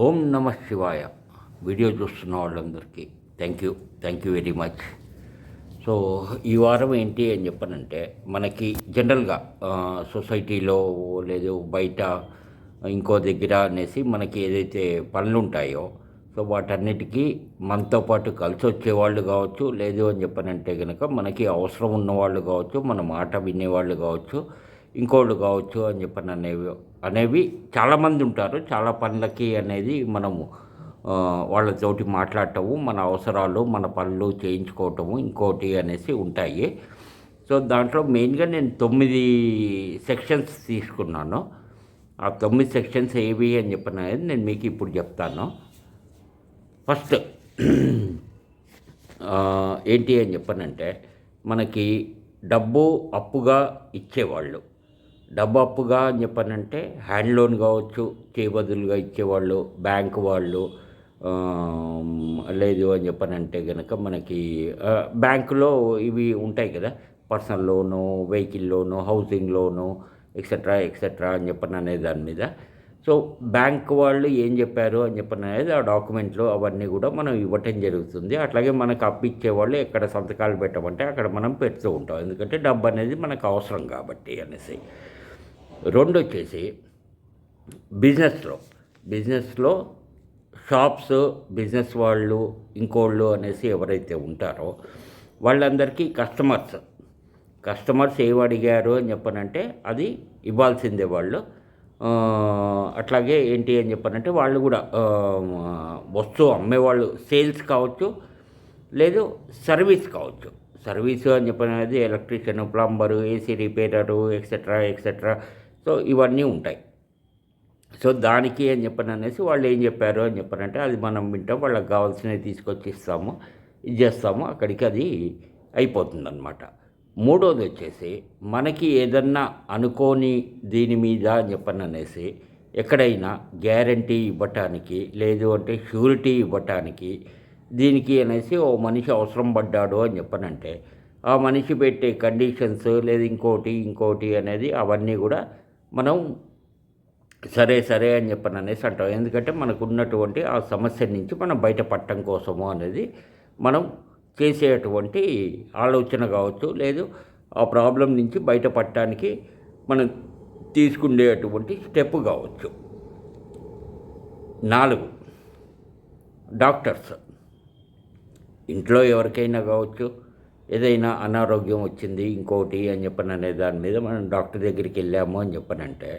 ఓం నమ శివాయ. వీడియో చూస్తున్న వాళ్ళందరికీ thank you very much. So ఈ వారం ఏంటి అని చెప్పనంటే, మనకి జనరల్గా సొసైటీలో లేదు బయట ఇంకో దగ్గర అనేసి మనకి ఏదైతే పనులు ఉంటాయో, సో వాటన్నిటికీ మనతో పాటు కలిసి వచ్చేవాళ్ళు కావచ్చు, లేదు అని చెప్పనంటే కనుక మనకి అవసరం ఉన్నవాళ్ళు కావచ్చు, మన మాట వినేవాళ్ళు కావచ్చు, ఇంకోళ్ళు కావచ్చు అని చెప్పని అనేవి చాలామంది ఉంటారు. చాలా పనులకి అనేది మనము వాళ్ళతోటి మాట్లాడటము, మన అవసరాలు, మన పనులు చేయించుకోవటము, ఇంకోటి అనేసి ఉంటాయి. సో దాంట్లో మెయిన్గా నేను 9 సెక్షన్స్ తీసుకున్నాను. ఆ 9 సెక్షన్స్ ఏవి అని చెప్పినది నేను మీకు ఇప్పుడు చెప్తాను. ఫస్ట్ ఏంటి అని చెప్పనంటే, మనకి డబ్బు అప్పుగా ఇచ్చేవాళ్ళు, డబ్బు అప్పుగా అని చెప్పనంటే హ్యాండ్ లోన్ కావచ్చు, చేయబదులుగా ఇచ్చేవాళ్ళు, బ్యాంకు వాళ్ళు, లేదు అని చెప్పనంటే కనుక మనకి బ్యాంకులో ఇవి ఉంటాయి కదా, పర్సనల్ లోను, వెహికల్ లోను, హౌసింగ్ లోను, ఎక్సెట్రా ఎక్సెట్రా అని చెప్పని అనే దాని మీద. సో బ్యాంక్ వాళ్ళు ఏం చెప్పారు అని చెప్పని అనేది ఆ డాక్యుమెంట్లు అవన్నీ కూడా మనం ఇవ్వటం జరుగుతుంది. అట్లాగే మనకు అప్పిచ్చే వాళ్ళు ఎక్కడ సంతకాలు పెట్టమంటే అక్కడ మనం పెడుతూ ఉంటాం, ఎందుకంటే డబ్బు అనేది మనకు అవసరం కాబట్టి అనేసి. రెండు వచ్చేసి బిజినెస్లో షాప్స్, బిజినెస్ వాళ్ళు, ఇంకోళ్ళు అనేసి ఎవరైతే ఉంటారో వాళ్ళందరికీ కస్టమర్స్ ఏమి అడిగారు అని చెప్పనంటే అది ఇవ్వాల్సిందే వాళ్ళు. అట్లాగే ఏంటి అని చెప్పనంటే వాళ్ళు కూడా వస్తువు అమ్మేవాళ్ళు, సేల్స్ కావచ్చు, లేదు సర్వీస్ కావచ్చు. సర్వీసు అని చెప్పనేది electrician, plumber, AC repairer, etcetera etcetera. So ఇవన్నీ ఉంటాయి. సో దానికి అని చెప్పననేసి వాళ్ళు ఏం చెప్పారు అని చెప్పనంటే అది మనం వింటాం, వాళ్ళకి కావాల్సినవి తీసుకొచ్చి ఇస్తాము, ఇది చేస్తాము, అక్కడికి అది అయిపోతుందన్నమాట. మూడోది వచ్చేసి మనకి ఏదన్నా అనుకోని దీని మీద అని చెప్పననేసి ఎక్కడైనా గ్యారంటీ ఇవ్వటానికి, లేదు అంటే షూరిటీ ఇవ్వటానికి, దీనికి అనేసి ఓ మనిషి అవసరం పడ్డాడు అని చెప్పనంటే ఆ మనిషి పెట్టే కండిషన్స్, లేదు ఇంకోటి అనేది అవన్నీ కూడా మనం సరే అని చెప్పని అనేసి అంటాం. ఎందుకంటే మనకు ఉన్నటువంటి ఆ సమస్య నుంచి మనం బయటపడటం కోసము అనేది మనం చేసేటువంటి ఆలోచన కావచ్చు, లేదు ఆ ప్రాబ్లం నుంచి బయటపడటానికి మనం తీసుకునేటువంటి స్టెప్ కావచ్చు. 4, డాక్టర్స్. ఇంట్లో ఎవరికైనా కావచ్చు, ఏదైనా అనారోగ్యం వచ్చింది ఇంకోటి అని చెప్పని అనే దాని మీద మనం డాక్టర్ దగ్గరికి వెళ్ళాము అని చెప్పనంటే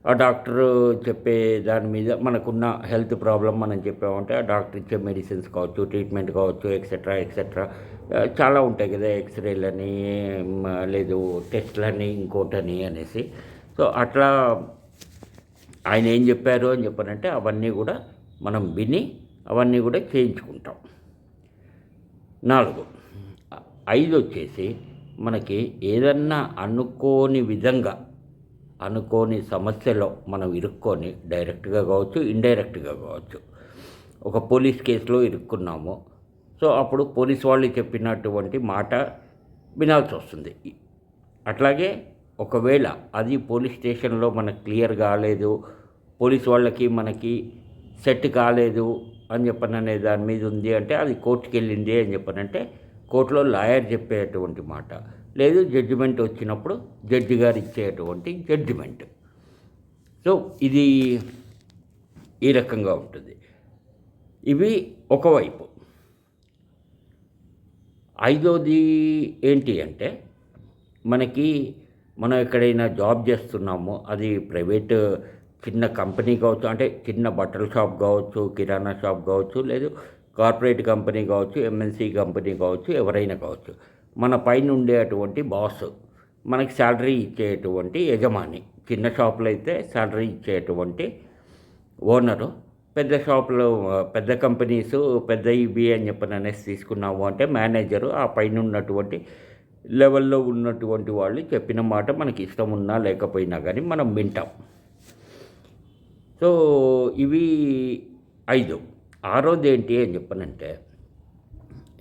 ఆ డాక్టరు చెప్పే దాని మీద మనకున్న హెల్త్ ప్రాబ్లం మనం చెప్పామంటే ఆ డాక్టర్ ఇచ్చే మెడిసిన్స్ కావచ్చు, ట్రీట్మెంట్ కావచ్చు, ఎక్సెట్రా ఎక్సెట్రా చాలా ఉంటాయి కదా, ఎక్స్రేలని, లేదు టెస్ట్లని, ఇంకోటని అనేసి. సో అట్లా ఆయన ఏం చెప్పారు అని చెప్పనంటే అవన్నీ కూడా మనం విని అవన్నీ కూడా చేయించుకుంటాం. 4, 5 వచ్చేసి మనకి ఏదన్నా అనుకోని సమస్యలో మనం ఇరుక్కొని డైరెక్ట్గా కావచ్చు, ఇండైరెక్ట్గా కావచ్చు, ఒక పోలీస్ కేసులో ఇరుక్కున్నాము. సో అప్పుడు పోలీస్ వాళ్ళు చెప్పినటువంటి మాట వినాల్సి వస్తుంది. అట్లాగే ఒకవేళ అది పోలీస్ స్టేషన్లో మనకు క్లియర్ కాలేదు, పోలీస్ వాళ్ళకి మనకి సెట్ కాలేదు అని చెప్పననే దాని మీద ఉంది అంటే అది కోర్టుకి వెళ్ళింది అని చెప్పనంటే కోర్టులో లాయర్ చెప్పేటువంటి మాట, లేదు జడ్జిమెంట్ వచ్చినప్పుడు జడ్జి గారు ఇచ్చేటువంటి జడ్జిమెంట్. సో ఇది ఈ రకంగా ఉంటుంది. ఇవి ఒకవైపు. 5వది ఏంటి అంటే మనం ఎక్కడైనా జాబ్ చేస్తున్నాము, అది ప్రైవేట్ చిన్న కంపెనీ కావచ్చు, అంటే చిన్న బట్టల షాప్ కావచ్చు, కిరాణా షాప్ కావచ్చు, లేదు కార్పొరేట్ కంపెనీ కావచ్చు, ఎంఎన్సీ కంపెనీ కావచ్చు, ఎవరైనా కావచ్చు. మన పైన ఉండేటువంటి బాస్, మనకి శాలరీ ఇచ్చేటువంటి యజమాని. చిన్న షాపులో అయితే శాలరీ ఇచ్చేటువంటి ఓనరు, పెద్ద షాపులో పెద్ద కంపెనీసు, పెద్ద ఇవి అని చెప్పని అనేసి తీసుకున్నాము అంటే మేనేజరు, ఆ పైన ఉన్నటువంటి లెవెల్లో ఉన్నటువంటి వాళ్ళు చెప్పిన మాట మనకి ఇష్టం ఉన్నా లేకపోయినా కానీ మనం వింటాం. సో ఇవి 5. 6వది ఏంటి అని చెప్పనంటే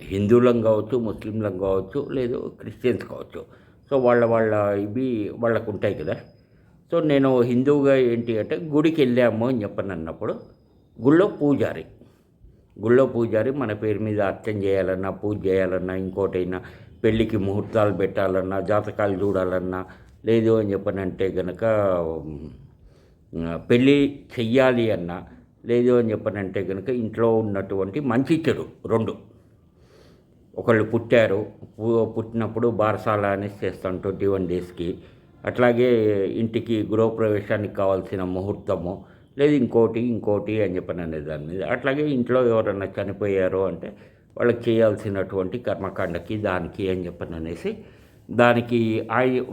హిందువులం కావచ్చు, ముస్లింలం కావచ్చు, లేదు క్రిస్టియన్స్ కావచ్చు. సో వాళ్ళ ఇవి వాళ్ళకు ఉంటాయి కదా. సో నేను హిందువుగా ఏంటి అంటే గుడికి వెళ్ళాము అని చెప్పని అన్నప్పుడు గుళ్ళో పూజారి మన పేరు మీద అర్చన చేయాలన్నా, పూజ చేయాలన్నా, ఇంకోటైనా పెళ్ళికి ముహూర్తాలు పెట్టాలన్నా, జాతకాలు చూడాలన్నా, లేదు అని చెప్పనంటే గనక పెళ్ళి చెయ్యాలి అన్నా, లేదు అని చెప్పనంటే కనుక ఇంట్లో ఉన్నటువంటి మంచి చెడు రెండు, ఒకళ్ళు పుట్టినప్పుడు బారసాల అనేసి చేస్తాం 21 డేస్కి, అట్లాగే ఇంటికి గృహప్రవేశానికి కావాల్సిన ముహూర్తము, లేదు ఇంకోటి అని చెప్పననే దాని మీద, అట్లాగే ఇంట్లో ఎవరన్నా చనిపోయారో అంటే వాళ్ళకి చేయాల్సినటువంటి కర్మకాండకి దానికి అని చెప్పననేసి, దానికి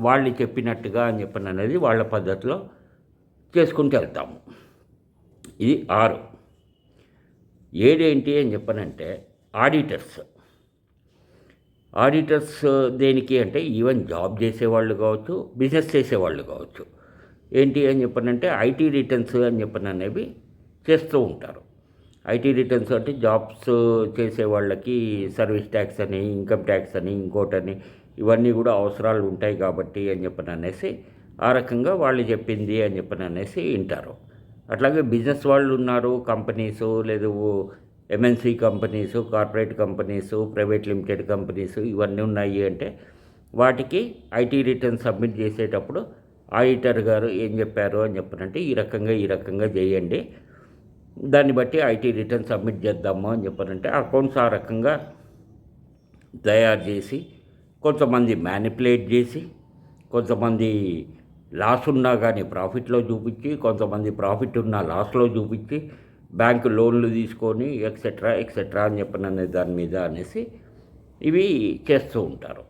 వాళ్ళు చెప్పినట్టుగా అని చెప్పననేది వాళ్ళ పద్ధతిలో చేసుకుంటూ వెళ్తాము. ఇది 6. 7 ఏంటి అని చెప్పనంటే ఆడిటర్స్ దేనికి అంటే ఈవెన్ జాబ్ చేసేవాళ్ళు కావచ్చు, బిజినెస్ చేసేవాళ్ళు కావచ్చు. ఏంటి అని చెప్పనంటే ఐటీ రిటర్న్స్ అని చెప్పననేవి చేస్తూ ఉంటారు. ఐటీ రిటర్న్స్ అంటే జాబ్స్ చేసే వాళ్ళకి సర్వీస్ ట్యాక్స్ అని, ఇన్కమ్ ట్యాక్స్ అని, ఇంకోటని, ఇవన్నీ కూడా అవసరాలు ఉంటాయి కాబట్టి అని చెప్పననేసి ఆ రకంగా వాళ్ళు చెప్పింది అని చెప్పననేసి వింటారు. అట్లాగే బిజినెస్ వాళ్ళు ఉన్నారు, కంపెనీసు, లేదు MNC companies, corporate companies, private limited companies, ఇవన్నీ ఉన్నాయి అంటే వాటికి ఐటీ రిటర్న్ సబ్మిట్ చేసేటప్పుడు ఆడిటర్ గారు ఏం చెప్పారు అని చెప్పనంటే ఈ రకంగా చేయండి, దాన్ని బట్టి ఐటీ రిటర్న్ సబ్మిట్ చేద్దాము అని చెప్పనంటే అకౌంట్స్ ఆ రకంగా తయారు చేసి, కొంతమంది మ్యానిపులేట్ చేసి, కొంతమంది లాస్ ఉన్నా కానీ ప్రాఫిట్లో చూపించి, కొంతమంది ప్రాఫిట్ ఉన్న లాస్లో చూపించి, బ్యాంకు లోన్లు తీసుకొని ఎక్సెట్రా అని చెప్పననే దాని మీద అనేసి ఇవి చేస్తూ ఉంటారు.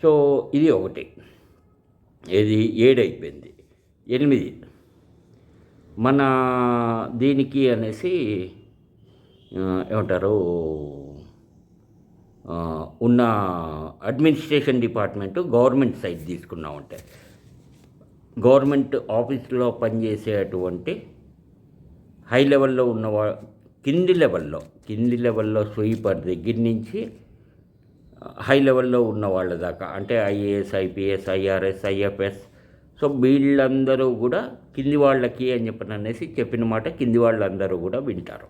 సో ఇది ఒకటి. ఏది 7 అయిపోయింది. 8 మన దీనికి అనేసి ఏమంటారు, ఉన్న అడ్మినిస్ట్రేషన్ డిపార్ట్మెంటు గవర్నమెంట్ సైడ్ తీసుకున్నామంటే, గవర్నమెంట్ ఆఫీస్లో పనిచేసేటువంటి హై లెవెల్లో ఉన్న కింది లెవెల్లో స్వీపర్ దగ్గర నుంచి హై లెవెల్లో ఉన్న వాళ్ళ దాకా, అంటే IAS, IPS, IRS, IFS, so వీళ్ళందరూ కూడా కింది వాళ్ళకి అని చెప్పననేసి చెప్పిన మాట కింది వాళ్ళందరూ కూడా వింటారు.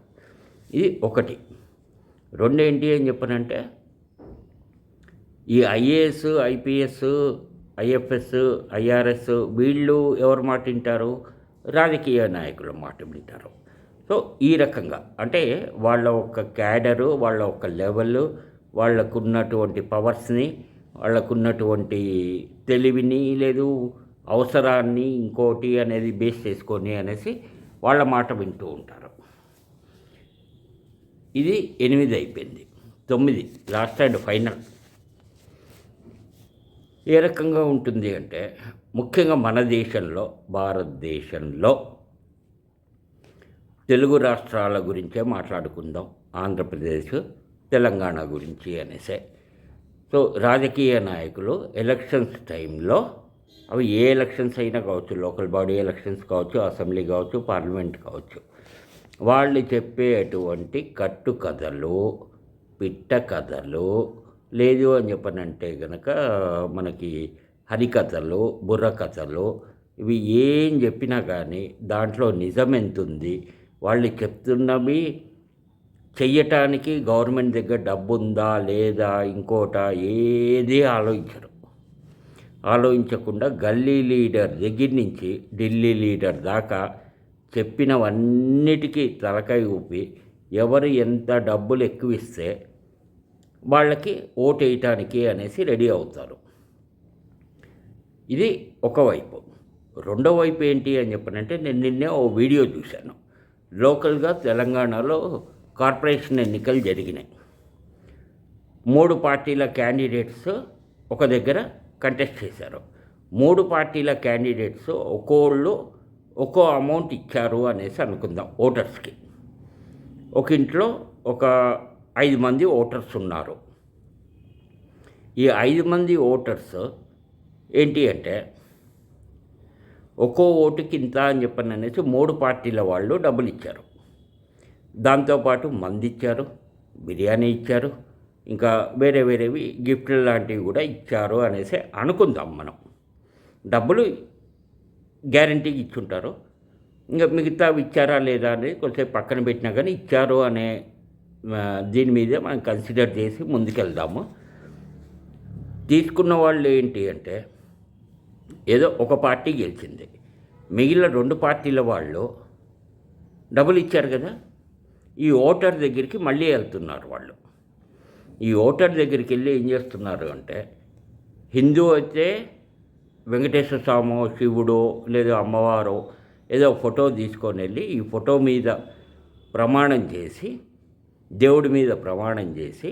ఇది ఒకటి. 2 ఏంటి అని చెప్పనంటే ఈ ఐఏఎస్, ఐపీఎస్, ఐఎఫ్ఎస్, ఐఆర్ఎస్ వీళ్ళు ఎవరి మాట వింటారు? రాజకీయ నాయకుల మాట వింటారు. సో ఈ రకంగా అంటే వాళ్ళ ఒక క్యాడరు, వాళ్ళ ఒక లెవెల్, వాళ్ళకున్నటువంటి పవర్స్ని, వాళ్ళకున్నటువంటి తెలివిని, లేదు అవసరాన్ని, ఇంకోటి అనేది బేస్ చేసుకొని అనేసి వాళ్ళ మాట వింటూ ఉంటారు. ఇది 8 అయిపోయింది. 9 లాస్ట్ అండ్ ఫైనల్. ఏ రకంగా ఉంటుంది అంటే ముఖ్యంగా మన దేశంలో, భారతదేశంలో తెలుగు రాష్ట్రాల గురించే మాట్లాడుకుందాం, ఆంధ్రప్రదేశ్, తెలంగాణ గురించి అనేసే. సో రాజకీయ నాయకులు ఎలక్షన్స్ టైంలో, అవి ఏ ఎలక్షన్స్ అయినా కావచ్చు, లోకల్ బాడీ ఎలక్షన్స్ కావచ్చు, అసెంబ్లీ కావచ్చు, పార్లమెంట్ కావచ్చు, వాళ్ళు చెప్పేటువంటి కట్టు కథలు, పిట్ట కథలు, లేదు అని చెప్పనంటే కనుక మనకి హరికథలు, బుర్ర కథలు, ఇవి ఏం చెప్పినా కానీ దాంట్లో నిజం ఎంత ఉంది, వాళ్ళు చెప్తున్నవి చెయ్యటానికి గవర్నమెంట్ దగ్గర డబ్బు ఉందా లేదా ఇంకోట ఏది ఆలోచించకుండా గల్లీ లీడర్ దగ్గర నుంచి ఢిల్లీ లీడర్ దాకా చెప్పినవన్నిటికీ తలకాయ ఊపి ఎవరు ఎంత డబ్బులు ఎక్కువ ఇస్తే వాళ్ళకి ఓటు వేయటానికి అనేసి రెడీ అవుతారు. ఇది ఒకవైపు. రెండో వైపు ఏంటి అని చెప్పనంటే నేను నిన్నే ఓ వీడియో చూశాను. లోకల్గా తెలంగాణలో కార్పొరేషన్ ఎన్నికలు జరిగినాయి. 3 పార్టీల క్యాండిడేట్స్ ఒక దగ్గర కంటెస్ట్ చేశారు. 3 పార్టీల క్యాండిడేట్స్ ఒక్కోళ్ళు ఒక్కో అమౌంట్ ఇచ్చారు అనేసి అనుకుందాం ఓటర్స్కి. ఒక ఇంట్లో ఒక 5 మంది ఓటర్స్ ఉన్నారు. ఈ 5 మంది ఓటర్స్ ఏంటి అంటే ఒక్కో ఓటుకి ఇంత అని చెప్పని అనేసి 3 పార్టీల వాళ్ళు డబ్బులు ఇచ్చారు. దాంతోపాటు మంది ఇచ్చారు, బిర్యానీ ఇచ్చారు, ఇంకా వేరేవి గిఫ్ట్లు లాంటివి కూడా ఇచ్చారు అనేసి అనుకుందాం మనం. డబ్బులు గ్యారంటీకి ఇచ్చుంటారు. ఇంకా మిగతావి ఇచ్చారా లేదా అనేది కొంచెంసేపు పక్కన పెట్టినా కానీ ఇచ్చారు అనే దీని మీదే మనం కన్సిడర్ చేసి ముందుకెళ్దాము. తీసుకున్న వాళ్ళు ఏంటి అంటే ఏదో ఒక పార్టీ గెలిచింది, మిగిలిన 2 పార్టీల వాళ్ళు డబ్బులు ఇచ్చారు కదా, ఈ ఓటర్ దగ్గరికి మళ్ళీ వెళ్తున్నారు వాళ్ళు. ఈ ఓటర్ దగ్గరికి వెళ్ళి ఏం చేస్తున్నారు అంటే, హిందూ అయితే వెంకటేశ్వర స్వామో శివుడో లేదా అమ్మవారో ఏదో ఫోటో తీసుకొని వెళ్ళి ఈ ఫోటో మీద ప్రమాణం చేసి, దేవుడి మీద ప్రమాణం చేసి,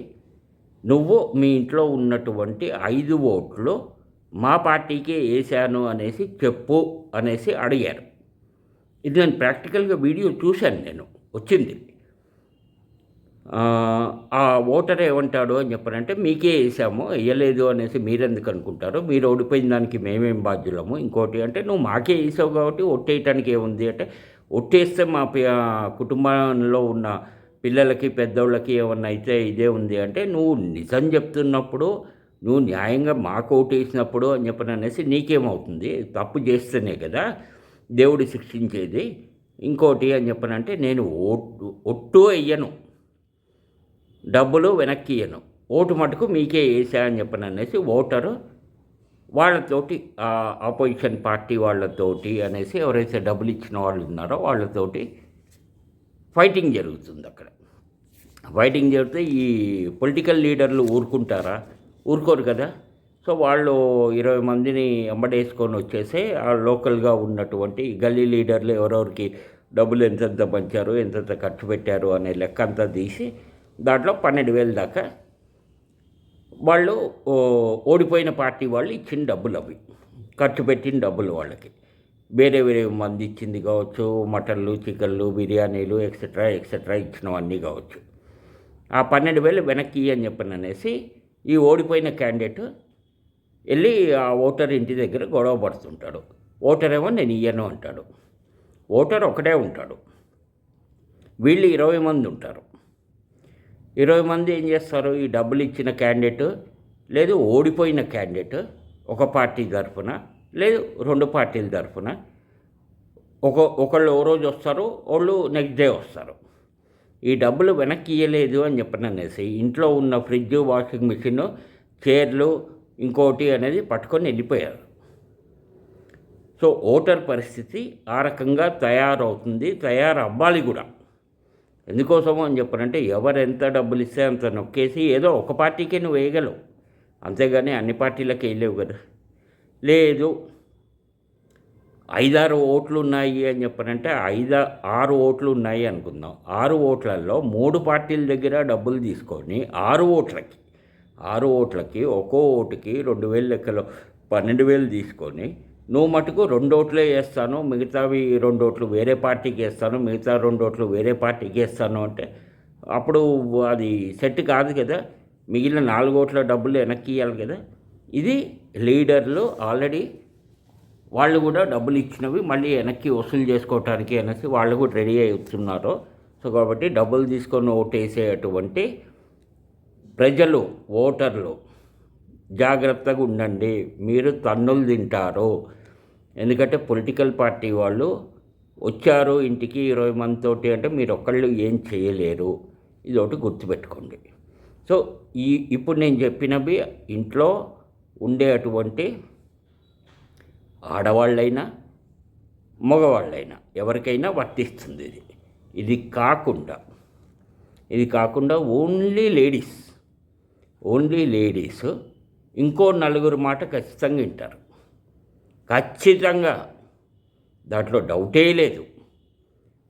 నువ్వు మీ ఇంట్లో ఉన్నటువంటి 5 ఓట్లు మా పార్టీకే వేశాను అనేసి చెప్పు అనేసి అడిగారు. ఇది నేను ప్రాక్టికల్గా వీడియో చూశాను, నేను వచ్చింది. ఆ ఓటర్ ఏమంటాడు అని చెప్పారంటే, మీకే వేసాము, వేయలేదు అనేసి మీరెందుకు అనుకుంటారు, మీరు ఓడిపోయిన దానికి మేమేం బాధ్యులము, ఇంకోటి అంటే నువ్వు మాకే వేసావు కాబట్టి ఒట్టేయటానికి ఏముంది అంటే, ఒట్టేస్తే మా కుటుంబంలో ఉన్న పిల్లలకి పెద్దోళ్ళకి ఏమన్నా అయితే ఇదే ఉంది అంటే, నువ్వు నిజం చెప్తున్నప్పుడు, నువ్వు న్యాయంగా మాకు ఓటేసినప్పుడు అని చెప్పని అనేసి నీకేమవుతుంది, తప్పు చేస్తేనే కదా దేవుడు శిక్షించేది. ఇంకోటి అని చెప్పనంటే, నేను ఒట్టు వెయ్యను, డబ్బులు వెనక్కి ఇయ్యను, ఓటు మటుకు మీకే వేసా అని చెప్పని అనేసి ఓటరు వాళ్ళతోటి ఆపోజిషన్ పార్టీ వాళ్ళతోటి అనేసి ఎవరైతే డబ్బులు ఇచ్చిన వాళ్ళు ఉన్నారో వాళ్ళతోటి ఫైటింగ్ జరుగుతుంది. అక్కడ ఫైటింగ్ జరిగితే ఈ పొలిటికల్ లీడర్లు ఊరుకుంటారా? ఊరుకోరు కదా. సో వాళ్ళు 20 మందిని ఎంబడేసుకొని వచ్చేసి ఆ లోకల్గా ఉన్నటువంటి గల్లీ లీడర్లు ఎవరెవరికి డబ్బులు ఎంతెంత పంచారు, ఎంతెంత ఖర్చు పెట్టారు అనే లెక్క అంతా తీసి దాంట్లో 12,000 దాకా వాళ్ళు ఓడిపోయిన పార్టీ వాళ్ళు ఇచ్చిన డబ్బులు, అవి ఖర్చు పెట్టిన డబ్బులు వాళ్ళకి వేరే వేరే మంది ఇచ్చింది కావచ్చు, మటన్లు, చికెన్లు, బిర్యానీలు ఎక్సెట్రా ఎక్సెట్రా ఇచ్చినవన్నీ కావచ్చు. ఆ 12,000 వెనక్కి అని చెప్పని అనేసి ఈ ఓడిపోయిన క్యాండిడేట్ వెళ్ళి ఆ ఓటర్ ఇంటి దగ్గర గొడవ పడుతుంటాడు. ఓటర్ ఏమో నేను ఇయ్యను అంటాడు. ఓటర్ ఒకటే ఉంటాడు, వీళ్ళు 20 మంది ఉంటారు. 20 మంది ఏం చేస్తారు, ఈ డబ్బులు ఇచ్చిన క్యాండిడేట్ లేదు ఓడిపోయిన క్యాండిడేట్ ఒక పార్టీ తరఫున లేదు 2 పార్టీల తరఫున ఒకళ్ళు ఓ రోజు వస్తారు, వాళ్ళు నెక్స్ట్ డే వస్తారు. ఈ డబ్బులు వెనక్కి ఇయ్యలేదు అని చెప్పని అనేసి ఇంట్లో ఉన్న ఫ్రిడ్జ్, వాషింగ్ మిషన్, చైర్లు ఇంకోటి అనేది పట్టుకొని వెళ్ళిపోయారు. సో ఓటర్ పరిస్థితి ఆ రకంగా తయారవుతుంది, తయారవ్వాలి కూడా. ఎందుకోసమో అని చెప్పనంటే, ఎవరెంత డబ్బులు ఇస్తే అంత నొక్కేసి ఏదో ఒక పార్టీకే నువ్వు వేయగలవు, అంతేగాని అన్ని పార్టీలకి వేయలేవు కదా. లేదు 5-6 ఓట్లు ఉన్నాయి అని చెప్పనంటే 5-6 ఓట్లు ఉన్నాయి అనుకుందాం. 6 ఓట్లలో 3 పార్టీల దగ్గర డబ్బులు తీసుకొని 6 ఓట్లకి ఒక్కో ఓటుకి 2,000 లెక్కలో 12,000 తీసుకొని నువ్వు మటుకు 2 ఓట్లే వేస్తాను, మిగతావి 2 ఓట్లు వేరే పార్టీకి వేస్తాను, మిగతా 2 ఓట్లు వేరే పార్టీకి వేస్తాను అంటే అప్పుడు అది సెట్ కాదు కదా. మిగిలిన 4 ఓట్ల డబ్బులు వెనక్కి ఇవ్వాలి కదా. ఇది లీడర్లు ఆల్రెడీ వాళ్ళు కూడా డబ్బులు ఇచ్చినవి మళ్ళీ వెనక్కి వసూలు చేసుకోవటానికి అనేసి వాళ్ళు కూడా రెడీ అవుతున్నారు. సో కాబట్టి డబ్బులు తీసుకొని ఓటేసేటువంటి ప్రజలు, ఓటర్లు జాగ్రత్తగా ఉండండి, మీరు తన్నులు తింటారు. ఎందుకంటే పొలిటికల్ పార్టీ వాళ్ళు వచ్చారు ఇంటికి 20 మందితోటి అంటే మీరు ఒక్కళ్ళు ఏం చేయలేరు, ఇది ఒకటి గుర్తుపెట్టుకోండి. సో ఇప్పుడు నేను చెప్పినవి ఇంట్లో ఉండేటువంటి ఆడవాళ్ళైనా మగవాళ్ళైనా ఎవరికైనా వర్తిస్తుంది. ఇది కాకుండా ఓన్లీ లేడీస్ ఇంకో 4 మాట ఖచ్చితంగా వింటారు, ఖచ్చితంగా, దాంట్లో డౌటే లేదు.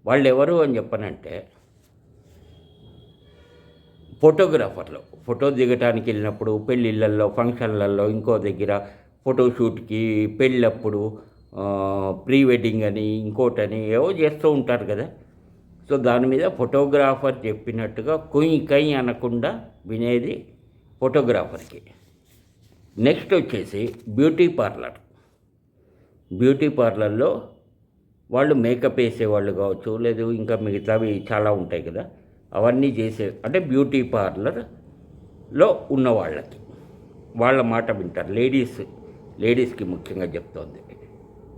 వాళ్ళు ఎవరు అని చెప్పనంటే ఫోటోగ్రాఫర్లు. ఫోటో దిగటానికి వెళ్ళినప్పుడు పెళ్ళిళ్ళల్లో, ఫంక్షన్లలో, ఇంకో దగ్గర ఫోటోషూట్కి, పెళ్ళప్పుడు, ప్రీ వెడ్డింగ్ అని ఇంకోటని ఏవో చేస్తూ ఉంటారు కదా. సో దాని మీద ఫోటోగ్రాఫర్ చెప్పినట్టుగా కై అనకుండా వినేది ఫోటోగ్రాఫర్కి. నెక్స్ట్ వచ్చేసి బ్యూటీ పార్లర్లో వాళ్ళు మేకప్ వేసేవాళ్ళు కావచ్చు, లేదు ఇంకా మిగతావి చాలా ఉంటాయి కదా, అవన్నీ చేసే అంటే బ్యూటీ పార్లర్లో ఉన్న వాళ్ళ మాట వింటారు. లేడీస్కి ముఖ్యంగా చెప్తోంది.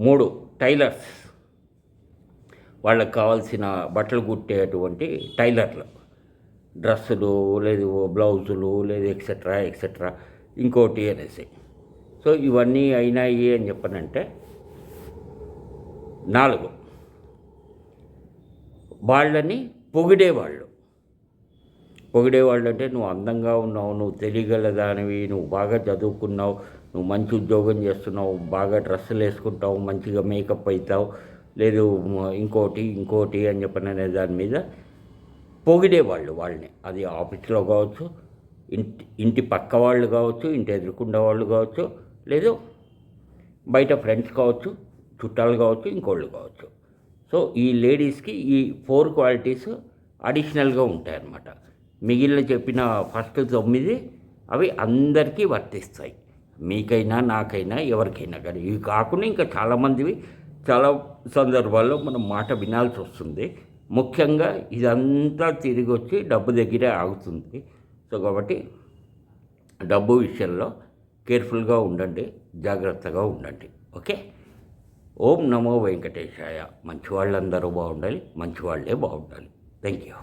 3 టైలర్స్. వాళ్ళకి కావాల్సిన బట్టలు కుట్టేటువంటి టైలర్లు, డ్రెస్సులు లేదు బ్లౌజులు లేదు ఎక్సెట్రా ఎక్సెట్రా ఇంకోటి అనేసి. సో ఇవన్నీ అయినాయి అని చెప్పనంటే 4 వాళ్ళని పొగిడేవాళ్ళు అంటే నువ్వు అందంగా ఉన్నావు, నువ్వు తెలియగలదానివి, నువ్వు బాగా చదువుకున్నావు, నువ్వు మంచి ఉద్యోగం చేస్తున్నావు, బాగా డ్రెస్సులు వేసుకుంటావు, మంచిగా మేకప్ అవుతావు, లేదు ఇంకోటి అని చెప్పననే దాని మీద పొగిడేవాళ్ళు వాళ్ళని. అది ఆఫీస్లో కావచ్చు, ఇంటి పక్క వాళ్ళు కావచ్చు, ఇంటి ఎదురుకుండా వాళ్ళు కావచ్చు, లేదు బయట ఫ్రెండ్స్ కావచ్చు, చుట్టాలు కావచ్చు, ఇంకోళ్ళు కావచ్చు. సో ఈ లేడీస్కి ఈ 4 క్వాలిటీస్ అడిషనల్గా ఉంటాయన్నమాట. మిగిలిన చెప్పిన ఫస్ట్ 9 అవి అందరికీ వర్తిస్తాయి, మీకైనా నాకైనా ఎవరికైనా. కానీ ఇవి కాకుండా ఇంకా చాలామందివి చాలా సందర్భాల్లో మనం మాట వినాల్సి వస్తుంది. ముఖ్యంగా ఇదంతా తిరిగి వచ్చి డబ్బు దగ్గరే ఆగుతుంది. సో కాబట్టి డబ్బు విషయంలో కేర్ఫుల్గా ఉండండి, జాగ్రత్తగా ఉండండి. ఓకే. ఓం నమో వెంకటేశాయ. మంచి వాళ్ళందరూ బాగుండాలి, మంచి వాళ్ళే బాగుండాలి. Thank you.